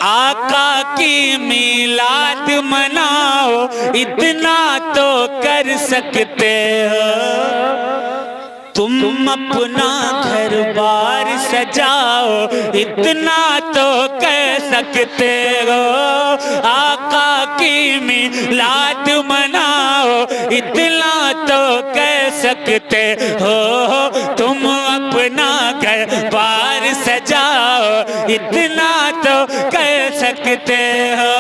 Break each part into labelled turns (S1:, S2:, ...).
S1: आका की मिलाद मनाओ इतना तो कर सकते हो, तुम अपना घर बार सजाओ इतना तो कह सकते हो। आका की मिलाद मनाओ इतना तो कह सकते हो, तुम अपना घर बार सजाओ इतना तो कह सकते हो।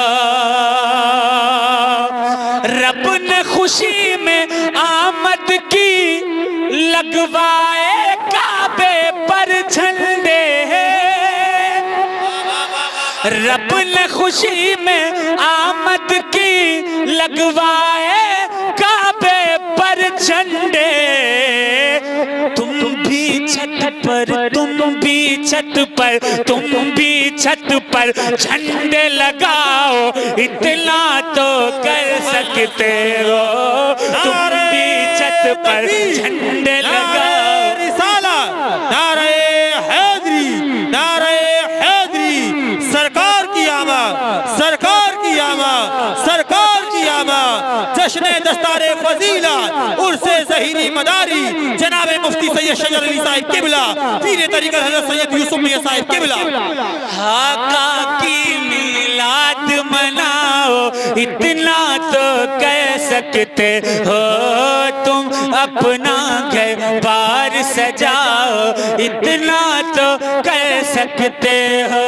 S1: रब ने खुशी में आमद की लगवाए काबे पर झंडे, रब ने खुशी में आमद की लगवाए काबे पर झंडे। तुम भी छत पर, तुम भी छत पर, तुम भी छत पर झंडे लगाओ इतना तो कर सकते हो, तुम भी छत पर झंडे लगाओ।
S2: रिसाला, नारे हैदरी, नारे हैदरी, सरकार की आमद, सरकार की आमद, सरकार की आमद। जश्न दस्तारे फजीला उर्से ज़हीरी मदारी, जनाब मुफ्ती सैयद शजर अली साहिब किबला, पीर तरीक़त हज़रत सैयद यूसुफ मियां साहिब किबला।
S1: आका की मिलाद मनाओ इतना तो कह सकते हो, तुम अपना घर बार सजाओ इतना तो कह सकते हो।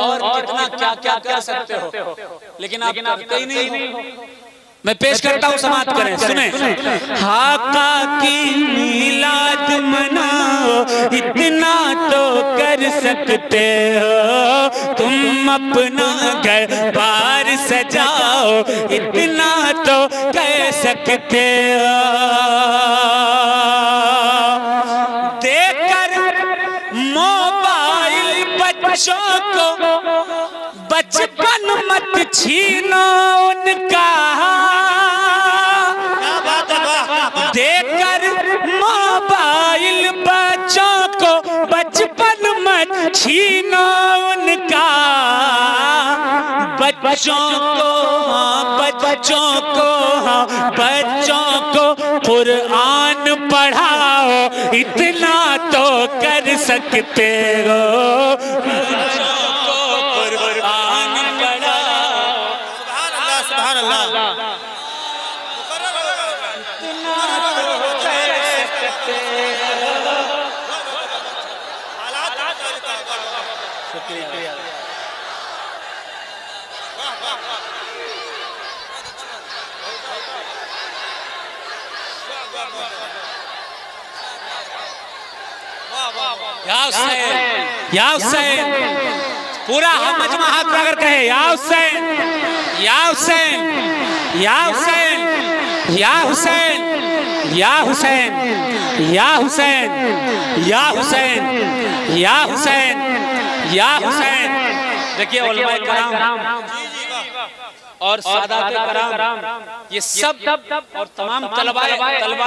S1: और कितना क्या क्या कह सकते हो, लेकिन आप करते ही नहीं। मैं पेश करता हूँ, समाप्त करें, सुने। आका की मिलाद मनाओ इतना तो कर सकते हो, तुम अपना घर बार सजाओ इतना तो कह सकते हो। देकर मोबाइल बच्चों को बचपन मत छीनो उनका, देकर मोबाइल बच्चों को बचपन मत छीनो उनका। बच्चों को कुरान पढ़ाओ इतना तो कर सकते हो, बच्चों को कुरान पढ़ाओ।
S2: सुभान अल्लाह, सुभान अल्लाह।
S1: या हुसैन, पूरा हम मजमा हाथ अगर कहे या हुसैन, या हुसैन, या हुसैन, या हुसैन, या हुसैन, या हुसैन, या हुसैन, या हुसैन, या हुसैन। देखिए उलमाए कराम और सादात कराम ये सब और तमाम तलबाए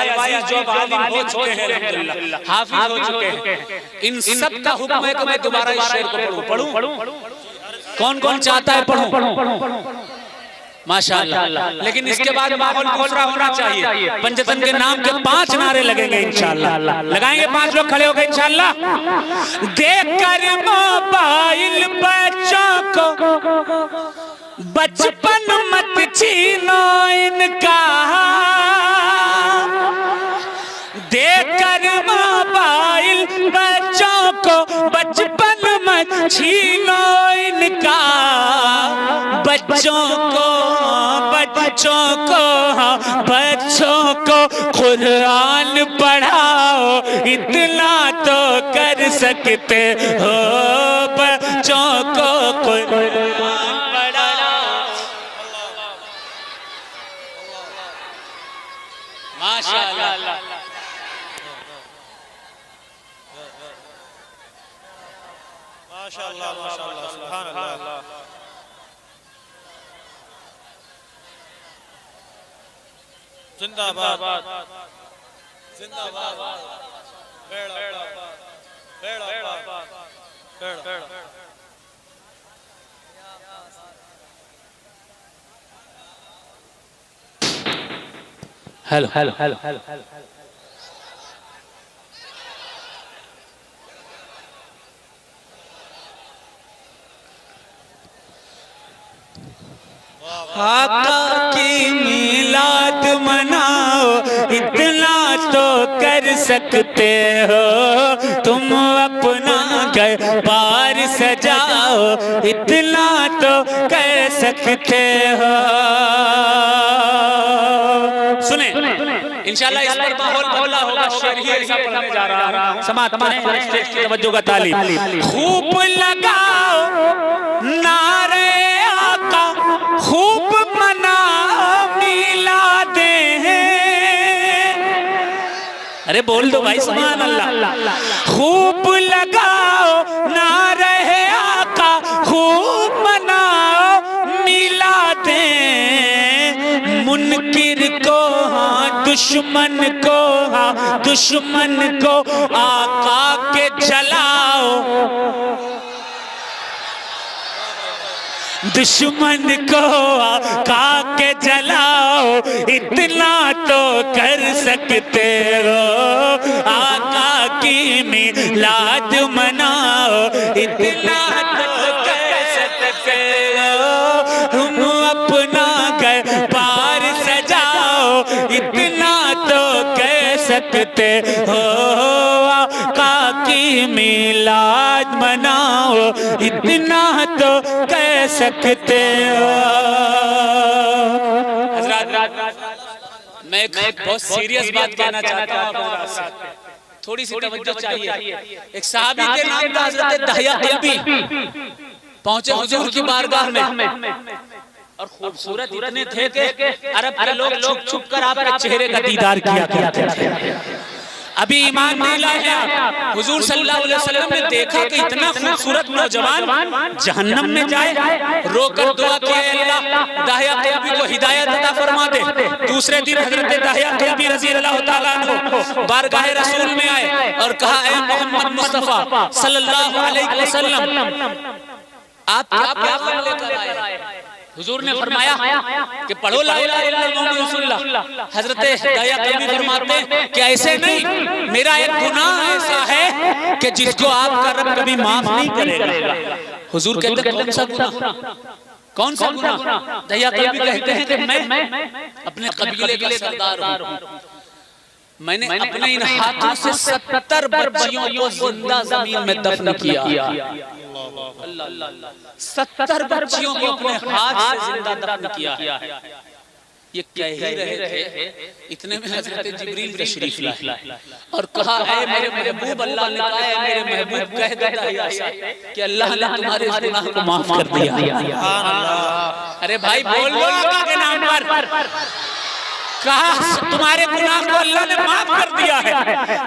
S1: अजीज जो आलिम हो चुके हैं, अल्हम्दुलिल्लाह हाफिज हो चुके हैं, इन सब का हुक्म है कि मैं दोबारा इस शेर को पढ़ूं। कौन कौन चाहता है पढ़ूं? माशाअल्लाह। लेकिन इसके बाद माहौल दूसरा होना चाहिए। पंजतन के नाम के 5 नारे लगेंगे इंशाअल्लाह, लगाएंगे 5 लोग खड़े होकर इंशाअल्लाह। देकर मोबाइल बच्चों को बचपन मत छीनो इनका, देकर मोबाइल बच्चों को बचपन मत छीनो इनका। बच्चों को कुरान पढ़ाओ इतना तो कर सकते हो, बच्चों को कुरान पढ़ाओ। माशाअल्लाह,
S2: माशाअल्लाह, माशाअल्लाह, सुभान अल्लाह। जिंदाबाद, जिंदाबाद,
S1: हेलो हेलो हेलो हेलो आका की मिलाद मनाओ, इतना तो कर सकते हो तुम, अपना घर बार सजाओ, इतना तो कर सकते हो। सुने इंशाल्लाह इस पर माहौल बदला होगा, शेर ही ऐसा पढ़ने जा रहा हूं, समात करें, स्टेज की तवज्जो का तालीम। खूब लगाओ नारे आका, खूब मनाओ मिलादे हैं। अरे बोल दो भाई सुभान अल्लाह। खूब लगाओ नारे आका, खूब मनाओ मिलादे, मुनकिर को हाँ दुश्मन को, हाँ दुश्मन को आका के जलाओ, दुश्मन को आका के जलाओ, इतना तो कर सकते हो, आका की मिलाद मनाओ, इतना तो कर सकते हो, तुम अपना घर बार सजाओ, इतना तो कह सकते हो, आका की मिलाद मनाओ, इतना तो कह सकते हो। मैं एक बहुत सीरियस बात कहना चाहता हूँ, थोड़ी सी तवज्जो चाहिए। एक सहाबी के नाम था हज़रत दहिया कल्बी, पहुंचे हुजूर की बारगाह में, और खूबसूरत इतने थे कि अरब के लोग छुप छुप कर आपके चेहरे का दीदार किया करते थे। अभी ईमान नहीं लाया, हुजूर सल्लल्लाहु अलैहि वसल्लम ने देखा कि इतना खूबसूरत नौजवान जहन्नम में जाए, रोकर दुआ की अल्लाह दहिया कल्बी को हिदायत अता फरमा दे। दूसरे दिन हजरत दहिया कल्बी रज़ी अल्लाह तआला अन्हु बारगाह रसूल में आए और कहा, ऐ मोहम्मद मुस्तफा सल्लल्लाहु अलैहि वसल्लम, आप क्या लेकर आए? हुजूर ने फरमाया कि पढ़ो ला इलाहा इल्लल्लाह मुहम्मदुर रसूलुल्लाह। हजरत दहिया कल्बी फरमाते हैं कि ऐसे नहीं, मेरा एक गुनाह ऐसा है कि जिसको आपका रब कभी माफ नहीं करेगा। हुजूर कहते हैं कौन सा गुनाह? कौन सा गुनाह? दहिया कल्बी कहते हैं कि मैं अपने कबीले का सरदार हूं, मैंने अपने इन हाथों से 70 बच्चियों को जिंदा जमीन में दफन किया। 70 बच्चियों को अपने हाथ से जिंदा दफन किया है। ये कह ही रहे थे, इतने में हजरत जिब्रील तशरीफ लाए और कहा, है मेरे महबूब, अल्लाह ने कहा है मेरे महबूब कह देता है कि अल्लाह ने तुम्हारे इस गुनाह को माफ कर दिया। अरे भाई बोल लो आका के नाम पर, कहा तुम्हारे गुनाह को अल्लाह ने माफ कर दिया है।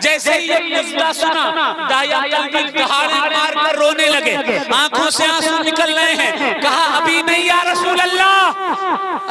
S1: जैसे ही ये मुद्दा सुना, दहिया कल्बी दहाड़े मारकर रोने लगे, आंखों से आंसू निकल रहे हैं। कहा अभी नहीं या रसूल अल्लाह।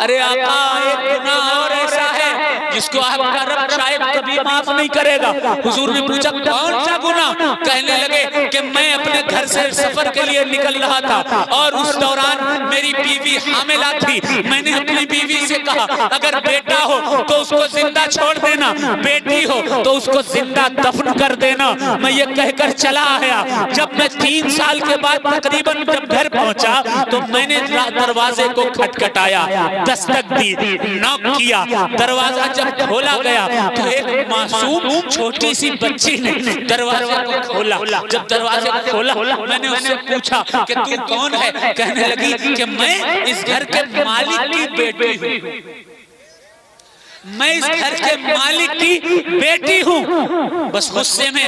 S1: अरे आका, एक गुनाह और ऐसा है जिसको आपका रब शायद कभी माफ नहीं करेगा। हुजूर ने पूछा कौन सा गुनाह? कहने लगे कि मैं अपने घर से सफर के लिए निकल रहा था और उस दौरान मेरी बीवी हामिला थी। मैंने अपनी बीवी से कहा अगर बेटा हो तो उसको जिंदा छोड़ देना, बेटी हो तो उसको जिंदा दफन कर देना। मैं ये कहकर चला आया। जब मैं 3 साल के बाद तकरीबन जब घर पहुंचा तो मैंने दरवाजे को खटखटाया, दस्तक दी, नॉक किया। दरवाजा जब खोला गया तो एक मासूम छोटी सी बच्ची ने दरवाजे को खोला। जब दरवाजे को खोला मैंने उससे पूछा कि तू कौन है? कहने लगी कि मैं इस घर के मालिक की बेटी हूँ, मैं इस घर के मालिक की बेटी हूँ। बस गुस्से में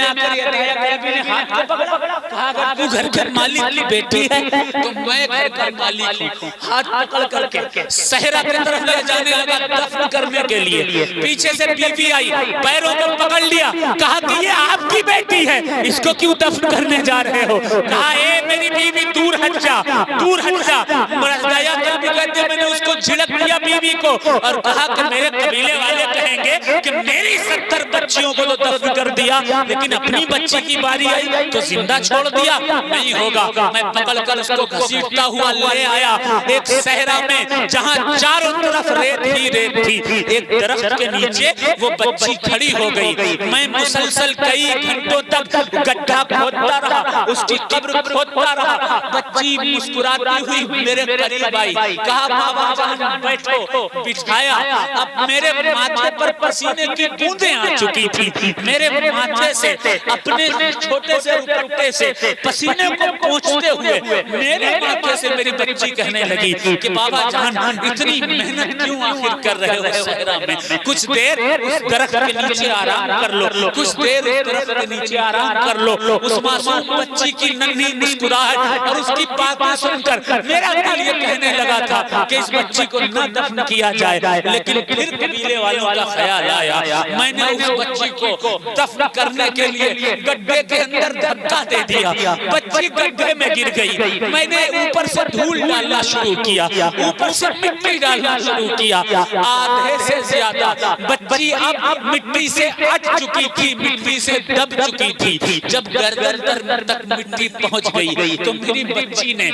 S1: आकर ये दहिया कल्बी ने हाथ को पकड़ा, कहा अगर तू घर के मालिक की बेटी है तो मैं घर का मालिक हूँ। हाथ पकड़ करके सहरा की तरफ ले जाने लगा दफन करने के लिए। पीछे से बीवी आई, पैरों को पकड़ लिया, कहा कि ये आपकी बेटी है, इसको क्यों दफन करने जा रहे हो? कहा ए मेरी बीवी दूर हट जा, दूर हट जा। दहिया कल्बी कहते मैंने उसको झिड़क दिया बीवी को और कहा कि मेरे कबीले वाले कहेंगे कि मेरी 70 बच्चियों को तो दफन कर दिया, लेकिन अपनी बच्ची की बारी आई तो जिंदा छोड़ दिया, नहीं होगा। मैं पकड़कर उसको घसीटता हुआ ले आया एक सहरा में जहां चारों तरफ रेत ही रेत थी। एक दरख्त के नीचे वो बच्ची खड़ी हो गई। मैं मुसलसल कई घंटों तक गड्ढा खोदता रहा, उसकी कब्र खोदता रहा। बच्ची मुस्कुराती हुई मेरे करीब आई, कहा बाबा जान बैठो, बिठाया। अब मेरे माथे पर पसीने की बूंदें आ चुकी थी। मेरे माथे से अपने छोटे से रुपटे से पसीने को पोंछते हुए मेरे माथे से मेरी बच्ची कहने लगी कि बाबा जान इतनी मेहनत क्यों आखिर कर रहे हो सहरा में, कुछ देर उस दरख्त के नीचे आराम कर लो, कुछ देर उस दरख्त के नीचे आराम कर लो। उस मासूम बच्ची की नन्ही मुस्कुराहट और उसकी बातें सुनकर मेरा दिल ये कहने लगा था कि इस बच्ची को न दफन किया जाए, लेकिन फिर कबीले वालों का ख्याल आया। मैंने उस बच्ची को दफन करने के लिए गड्ढे के अंदर धक्का दे दिया, बच्ची गड्ढे में गिर गई। मैंने ऊपर से धूल डालना शुरू किया, ऊपर से मिट्टी डालना शुरू किया। आधे से ज्यादा बच्ची अब मिट्टी से अट चुकी थी, मिट्टी से दब चुकी थी। जब गर्दन तक मिट्टी पहुंच गई तो मेरी बच्ची ने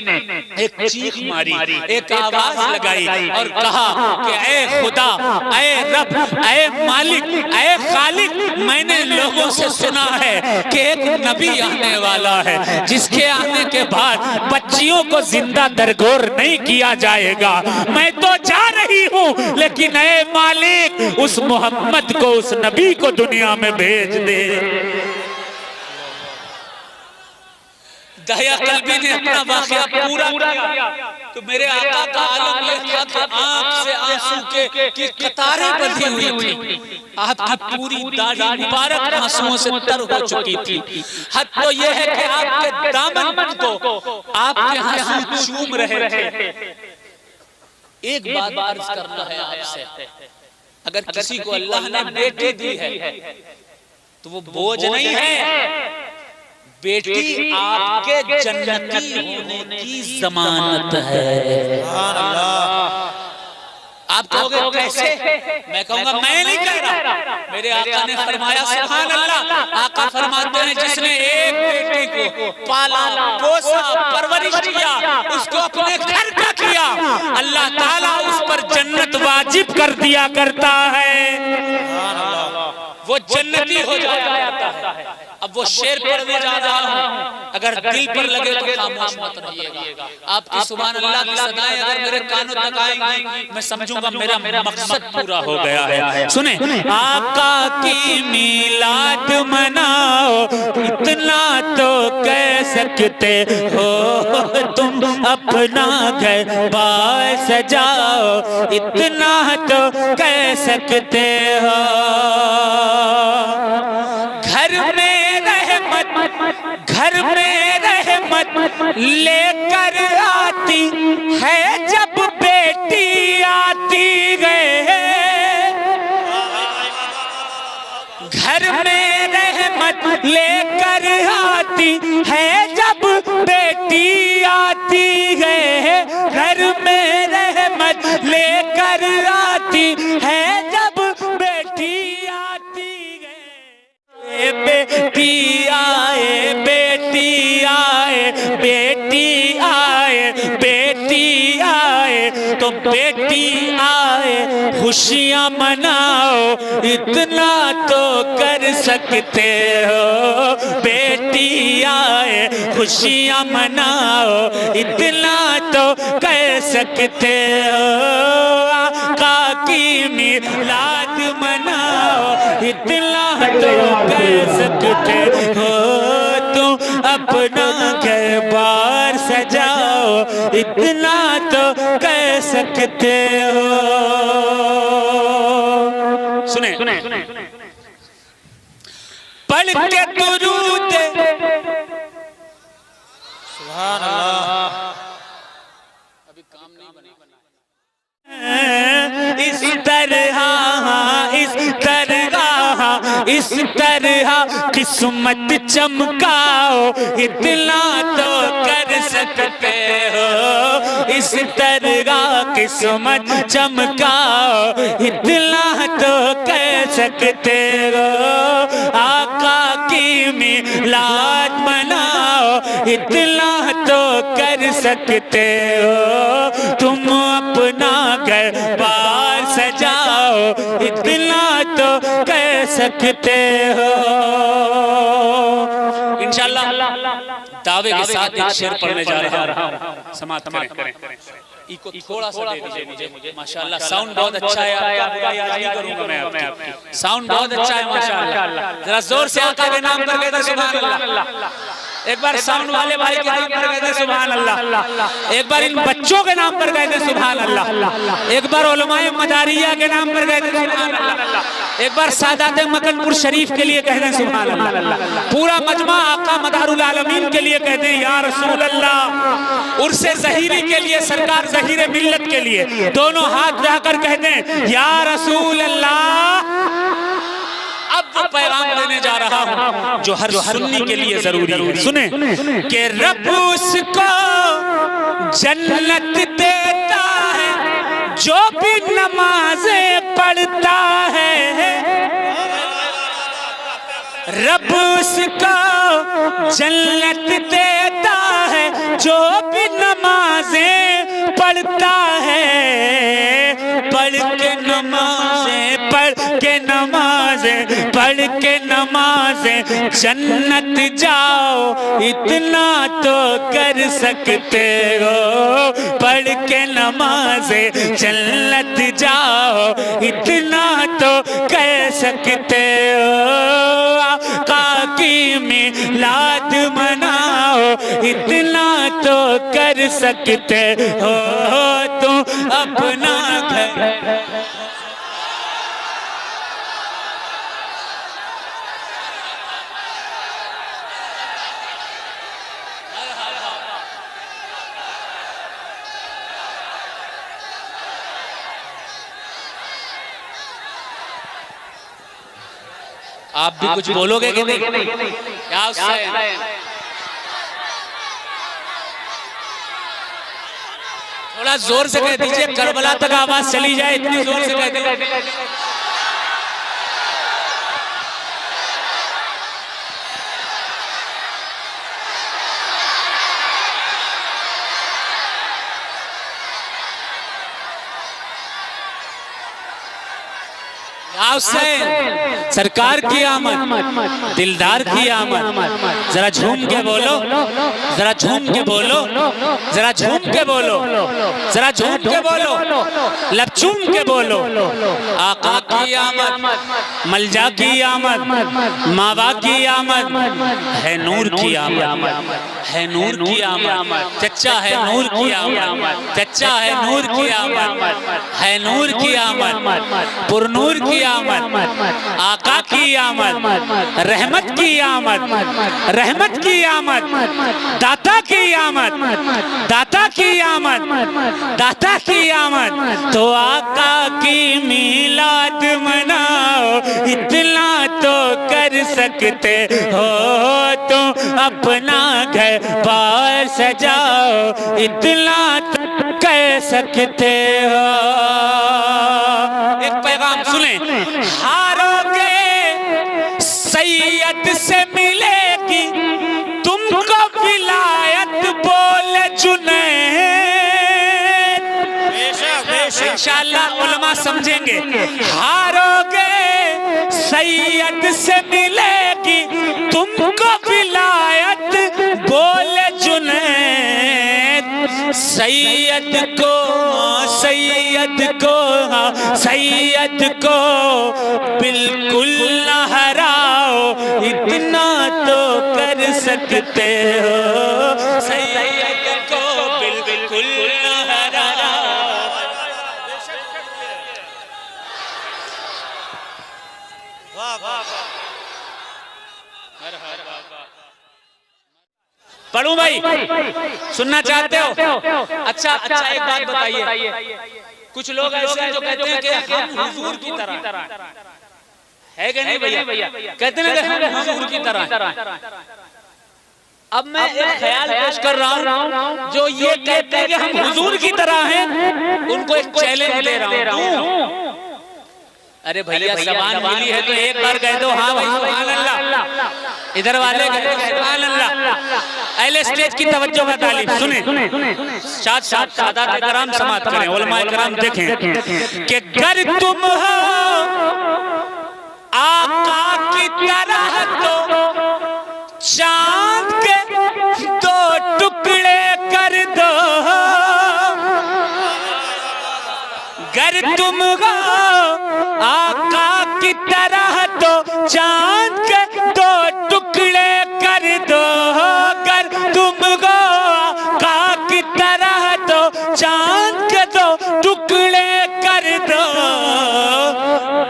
S1: एक चीख मारी, एक आवाज लगाई और कहा कि ऐ खुदा, ऐ रब, ऐ मालिक, ऐ खालिक, मैंने लोगों से सुना है कि एक नबी आने वाला है जिसके आने के बाद बच्चियों को जिंदा दरगोर नहीं किया जाएगा। मैं तो जा रही हूँ, लेकिन ऐ मालिक उस मोहम्मद को, उस नबी को दुनिया में भेज दे। दहिया कल्बी ने अपना वाकया पूरा किया तो मेरे आका का आलम ये था कि आंख से आंसू की कतारें बंधी हुई थी। आपकी पूरी दाढ़ी मुबारक आंसुओं से तर हो चुकी थी। हद तो ये है कि आपके दामन को आपके आंसू चूम रहे थे। एक बात अर्ज करना है आपसे, अगर किसी को अल्लाह ने बेटी दी है तो वो बोझ नहीं है, बेटी आपके जन्नती होने की जमानत है। आप कहोगे कैसे? मैं कहूंगा मैं नहीं कह रहा, मेरे आका ने फरमाया सुभान अल्लाह। आका फरमाते हैं जिसने एक बेटी को पाला, पोसा, परवरिश किया, उसको अपने घर का किया, अल्लाह ताला उस पर जन्नत वाजिब कर दिया करता है, वो जन्नती हो जाता है। अब वो शेर पढ़ने जा रहा हूँ, अगर दिल पर लगे तो खामोश मत रहिएगा। आपकी सुभान अल्लाह की सदाएं अगर मेरे कानों तक आएंगी मैं समझूंगा मेरा मकसद पूरा हो गया है। सुने, आका की मीलाद मनाओ, इतना तो कह सकते हो तुम, अपना घर बार सजाओ, इतना तो कह सकते हो। घर में रहमत लेकर आती है जब बेटी आती है, घर में रहमत लेकर आती है जब बेटी आती है, घर में रहमत लेकर आती है जब बेटी आती है। बेटी आए, बेटी आए, बेटी आए, बेटी आए, तो बेटी आए खुशियां मनाओ, इतना तो कर सकते हो। बेटी आए खुशियां मनाओ, इतना तो कर सकते हो। आका की मिलाद मनाओ, इतना तो कर सकते हो। तुम अपना घर बार सजाओ, इतना तो कह सकते हो। सुने, पढ़ के दुरूद सुभान अल्लाह, अभी काम नहीं बना। इस तरह, इस तरह, इस तरह किस्मत चमकाओ, इतना तो कर सकते हो। इस तरह किस्मत चमकाओ, इतना तो कह सकते हो। आका की मिलाद मनाओ, इतना तो कर सकते हो। तुम अपना घर बार सजाओ, इतना तो कह सकते हो। इंशाअल्लाह दावे के साथ एक शेर पढ़ने जा रहा हूँ, समाप्त करें। इको थोड़ा सा दे दीजिए मुझे। माशाअल्लाह साउंड बहुत अच्छा है आपका, याद नहीं करूंगा मैं आपकी। साउंड बहुत अच्छा है माशाअल्लाह। जरा जोर से आका के नाम पर कहते सुभान अल्लाह। एक बार साउंड वाले भाई के नाम पर कहते सुभान अल्लाह। एक बार इन बच्चों के नाम पर कहते सुभान अल्लाह। एक बार उलमाए मदारिया के नाम पर कहते सुभान अल्लाह। एक बार सादात मकनपुर शरीफ के लिए कहते सुभान अल्लाह। पूरा मजमा आका मदारुल आलमीन के लिए कहते हैं या रसूल अल्लाह। उर्से ज़हीरी के लिए, सरकार ज़हीरे मिल्लत के लिए दोनों हाथ उठाकर कहते हैं या रसूल अल्लाह। अब वो पैगाम देने जा रहा हूँ जो हर सुन्नी के लिए जरूरी है। सुने कि रब उसको जन्नत देता है जो भी नमाजें पढ़ता है। रब उसको जन्नत देता है जो भी नमाजें पढ़ता है। पढ़ के नमाजें, पढ़ के नमाजें, पढ़ के नमाजें जन्नत जाओ, इतना तो कर सकते हो। पढ़ के नमाजें जन्नत जाओ, इतना तो कह सकते हो। आका की मिलाद मनाओ, इतना तो कर सकते हो। तुम अपना घर आप भी कुछ बोलोगे कि नहीं? क्या थोड़ा जोर से कह दीजिए, करबला तक आवाज चली जाए, इतनी जोर से कह दीजिए। सरकार की आमद, दिलदार की आमद। जरा झूम के बोलो, जरा झूम के बोलो, जरा झूम के बोलो, जरा झूम के बोलो, लपचूम के बोलो। आका की आमद, मलजा की आमद, मावा की आमद, है नूर की आमद, है नूर की आमद। चच्चा है नूर की आमद, चच्चा है नूर की आमद, है नूर की आमद, पुरनूर की आमद। आका की आमद, रहमत की आमद, रहमत की आमद, दाता की आमद, दाता की आमद, दाता की आमद। तो आका की मिलाद मनाओ, इतना तो कर सकते हो। तो अपना घर बार सजाओ, इतना तो कह सकते हो। एक पैगाम सुने, हारोगे सैयद से मिलेगी तुमको विलायत, बोले जुनैद। इंशाअल्लाह उलमा समझेंगे। हारोगे सैयद से मिलेगी तुमको विलायत, बोले जुनैद। सैयद को, सैयद को, सैयद को बिल्कुल न हराओ, इतना तो कर सकते हो। सैयद को बिल्कुल न हराओ। पढ़ूं भाई, सुनना चाहते हो? अच्छा अच्छा, एक बात बताइए, कुछ लोग ऐसे हैं जो कहते हैं कि हम हुजूर की तरह है कि नहीं भैया? कहते हैं कि हम हुजूर की तरह। अब मैं एक ख्याल पेश कर रहा हूँ, जो ये कहते हैं कि हम हुजूर की तरह हैं, उनको एक चैलेंज दे रहा हूँ। अरे भैया ज़बान मिली है तो एक बार कह दो हाँ भाई सुभान अल्लाह। इधर वाले कह दो सुभान अल्लाह। अहले स्टेज की तवज्जो का तालीब सुने, सादात कराम समात करें, उलमाए कराम देखें कि गर तुम हो आका की तरह तो चांद के दो टुकड़े कर दो। गर तुम हो आका की तरह तो चांद के दो टुकड़े कर दो। गर तुम हो आका की तरह तो चांद के दो टुकड़े कर दो।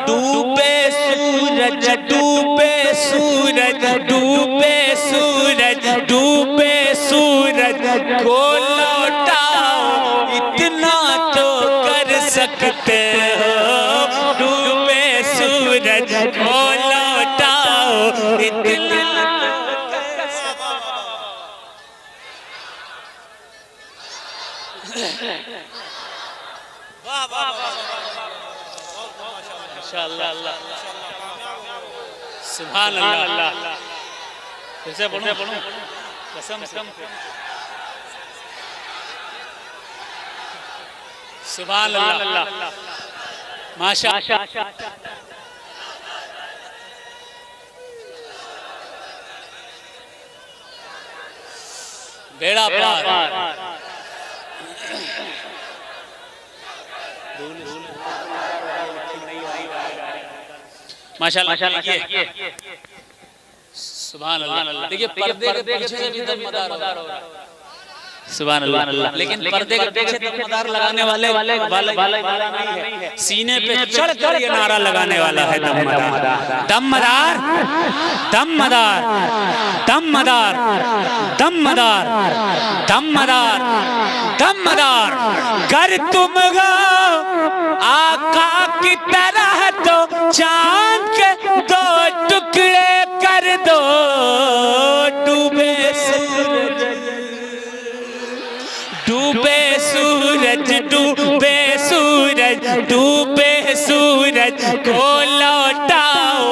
S1: डूबे सूरज डूबे सूरज डूबे सूरज डूबे सूरज को लौटाओ, इतना तो कर सकते हो। डूबे सूरज को लौटाओ, इतना माशाअल्लाह सुभान अल्लाह। कैसे पढ़ूं कसम सुभान अल्लाह माशाअल्लाह। बेड़ा पार माशाअल्लाह। सुभान अल्लाह। देखिए पर्दे के पीछे से भी दमदार हो रहा है। सुभान अल्लाह। लेकिन पर्दे के पीछे दमदार लगाने वाले नहीं है, सीने पे चढ़ कर ये नारा लगाने वाला है दमदार दमदार दमदार दमदार दमदार दमदार दमदार। गर तुम हो आका की तरह तो चांद के दो टुकड़े कर दो। डूबे सूरज डूबे सूरज डूबे सूरज डूबे सूरज को लौटाओ,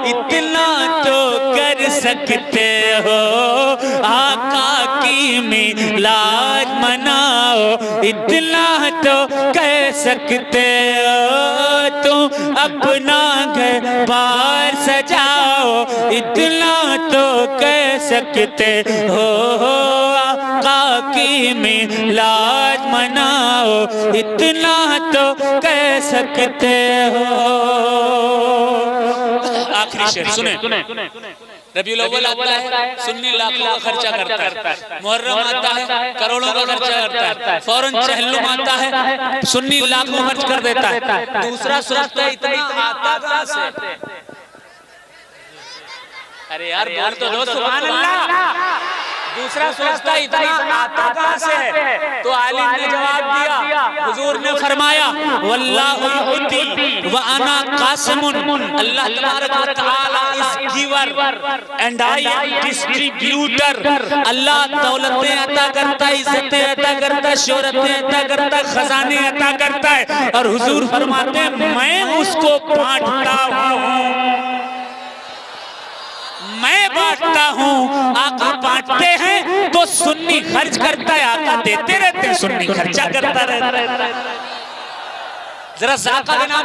S1: इतना तो कर सकते हो। आका की मिलाद मनाओ, इतना तो कह सकते हो। तुम अपना घर बार सजाओ, इतना तो कह सकते हो। आका की मिलाद मनाओ, इतना तो कह सकते हो। आखिरी शेर सुने। रबीउल अव्वल आता है, सुन्नी लाखों का खर्चा करता है। मुहर्रम आता है, करोड़ों का खर्चा करता है। फौरन चहल्लुम आता है, सुन्नी लाखों खर्च कर देता है। दूसरा सोचता है इतना आता कहां से? अरे यार बोल तो दो सुभान अल्लाह। दूसरा सोचता है इतना आता कहां से है? तो आलिम ने जवाब दिया, हुजूर ने फरमाया वल्लाहु युती व अना कासिमुन। अल्लाह तबारक व तआला is giver and I am distributor. Allah दौलतें अता करता है, इज्जतें अता करता है, शोहरतें अता करता है, खजाने अता करता है, और हुजूर फरमाते हैं मैं उसको बांटता हूं, मैं बांटता हूँ। आका बांटते हैं तो सुन्नी खर्च करता है, आका देते रहते हैं, सुन्नी खर्चा करता रहता है। जरा ज़ाका के नाम